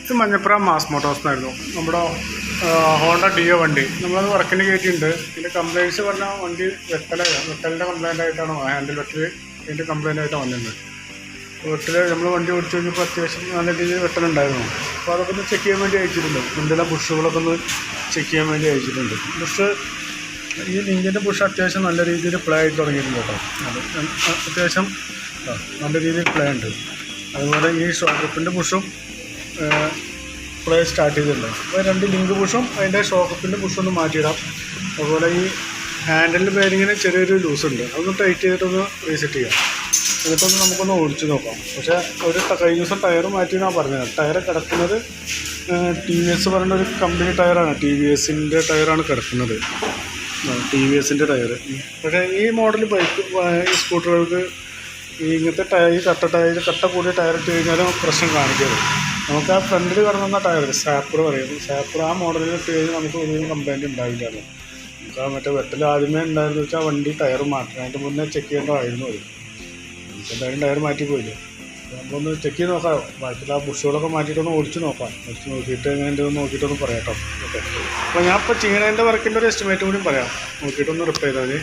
ഇത് Manjappura mass Motors എന്നായിരുന്നു നമ്മുടെ ഹോണ്ട ഡിയോ വണ്ടി. നമ്മളത് വർക്കിന് കയറ്റിയിട്ടുണ്ട്. ഇതിൻ്റെ കംപ്ലയിൻറ്റ്സ് പറഞ്ഞാൽ വണ്ടി വെട്ടലിൻ്റെ കംപ്ലയിൻ്റ് ആയിട്ടാണ്, ഹാൻഡിൽ വെട്ടൽ ഇതിൻ്റെ കംപ്ലയിൻ്റ് ആയിട്ടാണ് വന്നിരുന്നത്. വെട്ടൽ നമ്മൾ വണ്ടി ഓടിച്ചു കഴിഞ്ഞപ്പോൾ അത്യാവശ്യം നല്ല രീതിയിൽ വെട്ടലുണ്ടായിരുന്നു. അപ്പോൾ അതൊക്കെ ഒന്ന് ചെക്ക് ചെയ്യാൻ വേണ്ടി അയച്ചിട്ടുണ്ട്. ഇതിൻ്റെ ബുഷുകളൊക്കെ ഒന്ന് ചെക്ക് ചെയ്യാൻ വേണ്ടി അയച്ചിട്ടുണ്ട്. ബുഷ് ഈ ലിങ്കിൻ്റെ ബുഷ് അത്യാവശ്യം നല്ല രീതിയിൽ പ്ലേ ആയി തുടങ്ങിയിട്ടുണ്ട് കേട്ടോ. അത് അത്യാവശ്യം നല്ല രീതിയിൽ പ്ലേ ഉണ്ട്. അതുപോലെ ഈ ഷോക്കപ്പിൻ്റെ ബുഷും പ്ലേ സ്റ്റാർട്ട് ചെയ്തിട്ടുണ്ട്. അപ്പോൾ രണ്ട് ലിങ്ക് ബുഷും അതിൻ്റെ ഷോക്കപ്പിൻ്റെ ബുഷൊന്ന് മാറ്റിയിടാം. അതുപോലെ ഈ ഹാൻഡിൽ ബെയറിങ്ങിന് ചെറിയൊരു ലൂസുണ്ട്, അതൊന്ന് ടൈറ്റ് ചെയ്തിട്ടൊന്ന് റീസെറ്റ് ചെയ്യാം. എന്നിട്ടൊന്ന് നമുക്കൊന്ന് ഓടിച്ച് നോക്കാം. പക്ഷേ ഒരു കഴിഞ്ഞ ദിവസം ടയർ മാറ്റിയെന്നാണ് പറഞ്ഞത്. ടയർ കിടക്കുന്നത് ടി വി എസ് പറയുന്ന ഒരു കമ്പനി ടയറാണ്, ടി വി എസിൻ്റെ ടയറാണ് കിടക്കുന്നത്, ടി വി എസിൻ്റെ ടയർ. പക്ഷേ ഈ മോഡൽ ബൈക്ക് ഈ സ്കൂട്ടറുകൾക്ക് ഇങ്ങനത്തെ ടയർ, കട്ട കൂടിയ ടയർ ഇട്ട് കഴിഞ്ഞാലും പ്രശ്നം കാണിക്കരുത്. നമുക്ക് ആ ഫ്രണ്ടിൽ കിടന്ന ടയർ സാപ്പർ പറയുന്നത്, സാപ്പർ ആ മോഡലിൽ ഇട്ട് കഴിഞ്ഞാൽ നമുക്ക് ഒരു കംപ്ലയിൻറ്റ് ഉണ്ടാവില്ലല്ലോ. നമുക്ക് ആ മറ്റേ വെട്ടൽ ആദ്യമേ ഉണ്ടായിരുന്നു വെച്ചാൽ വണ്ടി ടയർ മാറ്റണം, അതിൻ്റെ മുന്നേ ചെക്ക് ചെയ്യേണ്ടതായിരുന്നു. അത് നമുക്ക് എന്തായാലും ടയർ മാറ്റി പോയില്ലേ. നമ്മളൊന്ന് ചെക്ക് ചെയ്ത് നോക്കാം. ബാക്കിയുള്ള ആ ബുഷുകളൊക്കെ മാറ്റിയിട്ടൊന്ന് ഓടിച്ച് നോക്കാം. ഓടിച്ച് നോക്കിയിട്ട് എങ്ങനെ നോക്കിയിട്ടൊന്ന് പറയാം കേട്ടോ. ഓക്കെ, അപ്പോൾ ഞാൻ ഇപ്പോൾ ചെയ്യണതിൻ്റെ വർക്കിൻ്റെ ഒരു എസ്റ്റിമേറ്റ് കൂടി പറയാം, നോക്കിയിട്ടൊന്ന് റിപ്ലൈ ചെയ്താൽ മതി.